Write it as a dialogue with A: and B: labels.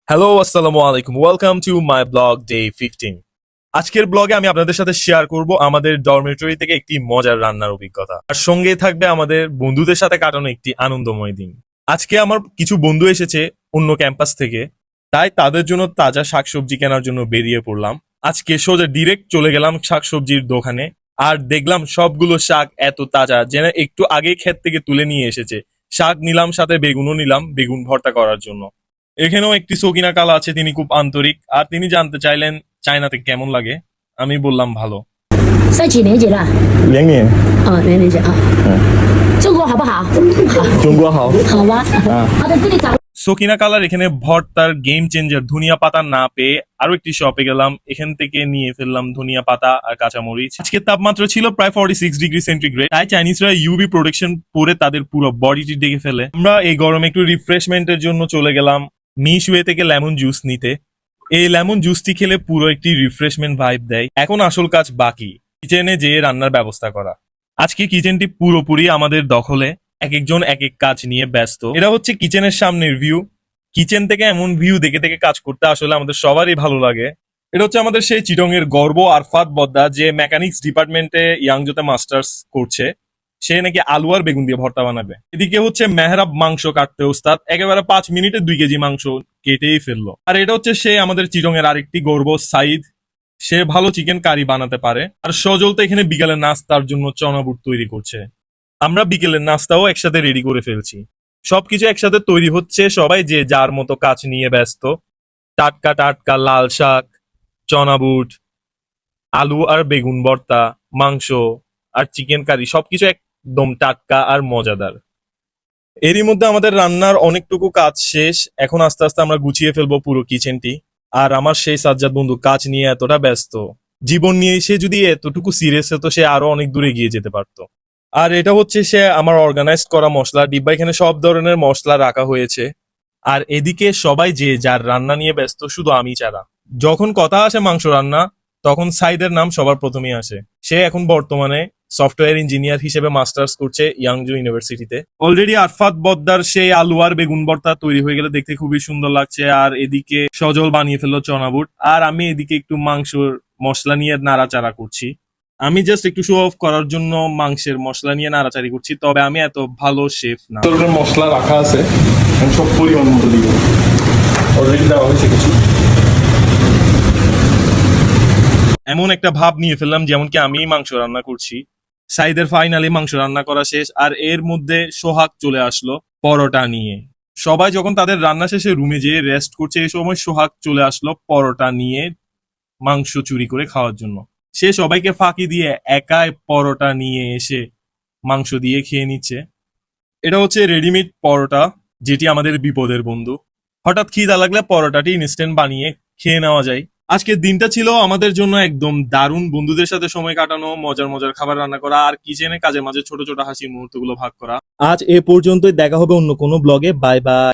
A: Hello, আসসালামু আলাইকুম। Welcome to my blog day 15। আজকের ব্লগে আমি আপনাদের সাথে শেয়ার করব আমাদের ডরমেটরি থেকে একটি মজার রান্নার অভিজ্ঞতা। আর সঙ্গে থাকবে আমাদের বন্ধুদের সাথে কাটানো একটি আনন্দময় দিন। আজকে আমার কিছু বন্ধু এসেছে অন্য ক্যাম্পাস থেকে, তাই তাদের জন্য তাজা শাকসবজি কেনার জন্য বেরিয়ে পড়লাম। আজকে সোজা ডিরেক্ট চলে গেলাম শাকসবজির দোকানে, আর দেখলাম সবগুলো শাক এত তাজা যেন একটু আগে ক্ষেত থেকে তুলে নিয়ে এসেছে। শাক নিলাম, সাথে বেগুনও নিলাম বেগুন ভর্তা করার জন্য। এখানেও একটি সকিনা কালা আছে, তিনি খুব আন্তরিক আর তিনি জানতে চাইলেন চায়নাতে কেমন লাগে। আমি বললাম ভালো।
B: 在几年级了？2
C: 年，2
B: 年级啊。
C: 嗯，
B: 中国好不好？
C: 中国好。
B: 好吧。好的，这里找。
A: সকিনা কালার এখানে ভর্তার গেম চেঞ্জার ধনিয়া পাতা না পেয়ে আরো একটি শপে গেলাম, এখান থেকে নিয়ে ফেললাম ধনিয়া পাতা আর কাঁচামরিচ। আজকের তাপমাত্রা ছিল প্রায় 46 ডিগ্রি সেন্টিগ্রেড, তাই চাইনিজরা ইউভি প্রোটেকশন পরে তাদের পুরো বডিটি ঢেকে ফেলে। আমরা এই গরমে একটু রিফ্রেশমেন্টের জন্য চলে গেলাম মিশওয়ে থেকে লেমন জুস নিতে। এই লেমন জুসটি খেলে পুরো একটি রিফ্রেশমেন্ট ভাইব দেয়। এখন আসল কাজ বাকি, কিচেনে যেয়ে রান্নার ব্যবস্থা করা। আজকে কিচেনটি পুরোপুরি আমাদের দখলে, এক একজন এক এক কাজ নিয়ে ব্যস্ত। এটা হচ্ছে কিচেনের সামনের ভিউ। কিচেন থেকে এমন ভিউ দেখে দেখে কাজ করতে আসলে আমাদের সবারই ভালো লাগে। এটা হচ্ছে আমাদের সেই চিটং এর গর্ব আরফাত বদ্দা, যে মেকানিক্স ডিপার্টমেন্টে ইয়াংজোতে মাস্টার্স করছে। সে নাকি আলু আর বেগুন দিয়ে ভর্তা বানাবে। এদিকে হচ্ছে মেহরাব মাংস কাটতে ওস্তাদ, একেবারে 5 মিনিটে 2 কেজি মাংস কেটেই ফেললো। আর এটা হচ্ছে সে আমাদের চিটং এর আরেকটি গর্ব সাইদ, সে ভালো চিকেন কারি বানাতে পারে। আর সজল তো এখানে বিকালের নাস্তার জন্য চনা বুট তৈরি করছে। আমরা বিকেলের নাস্তাও একসাথে রেডি করে ফেলছি। সবকিছু একসাথে তৈরি হচ্ছে, সবাই যে যার মতো কাজ নিয়ে ব্যস্ত। টাটকা টাটকা লাল শাক, চনা বুট, আলু আর বেগুন ভর্তা, মাংস আর চিকেন কারি, সবকিছু একদম টাটকা আর মজাদার। এরই মধ্যে আমাদের রান্নার অনেকটুকু কাজ শেষ। এখন আস্তে আস্তে আমরা গুছিয়ে ফেলবো পুরো কিচেনটি। আর আমার সেই সাজ্জাদ বন্ধু কাজ নিয়ে এতটা ব্যস্ত, জীবন নিয়ে সে যদি এতটুকু সিরিয়াস হতো সে আরো অনেক দূরে গিয়ে যেতে পারতো। আর এটা হচ্ছে সে আমার অর্গানাইজ করা মশলা ডিব্বা, এখানে সব ধরনের মশলা রাখা হয়েছে। আর এদিকে সবাই যে যার রান্না নিয়ে ব্যস্ত, শুধু আমি ছাড়া। যখন কথা আসে মাংস রান্না, তখন সাইদের নাম সবার প্রথমেই আসে। সে এখন বর্তমানে সফটওয়্যার ইঞ্জিনিয়ার হিসেবে মাস্টার্স করছে ইয়াংজু ইউনিভার্সিটিতে। অলরেডি আরফাত বদ্দার সেই আলু আর বেগুন ভর্তা তৈরি হয়ে গেলে দেখতে খুবই সুন্দর লাগছে। আর এদিকে সজল বানিয়ে ফেললো চনা বুট, আর আমি এদিকে একটু মাংসর মশলা নিয়ে নাড়াচাড়া করছি। আমি জাস্ট একটু শো অফ করার জন্য মাংসের মশলা নিয়ে নাড়াচাড়ি করছি, তবে আমি এত ভালো শেফ না।
C: ধরনের মশলা রাখা আছে, আমি সব পরিমাণ মতো দিব। অলরেডি দেওয়া হয়েছে কিছু।
A: এমন একটা ভাব নিয়ে ফেললাম যেমন কি আমি মাংস রান্না করছি। সাইদের ফাইনালি মাংস রান্না করা শেষ, আর এর মধ্যে সোহাগ চলে আসলো পরোটা নিয়ে। সবাই যখন তাদের রান্না শেষে রুমে যেয়ে রেস্ট করছে, এই সময় সোহাগ চলে আসলো পরোটা নিয়ে মাংস চুরি করে খাওয়ার জন্য। সে সবাইকে ফাঁকি দিয়ে একাই পরোটা নিয়ে এসে মাংস দিয়ে খেয়ে নিচ্ছে। এটা হচ্ছে রেডিমেড পরোটা, যেটি আমাদের বিপদের বন্ধু। হঠাৎ খিদা লাগলে পরোটাটি ইনস্ট্যান্ট বানিয়ে খেয়ে নেওয়া যায়। আজকের দিনটা ছিল আমাদের জন্য একদম দারুণ, বন্ধুদের সাথে সময় কাটানো, মজার মজার খাবার রান্না করা আর কিচেনে কাজের মাঝে ছোট ছোট হাসি মুহূর্তগুলো ভাগ করা। আজ এ পর্যন্তই, দেখা হবে অন্য কোনো ব্লগে। Bye bye.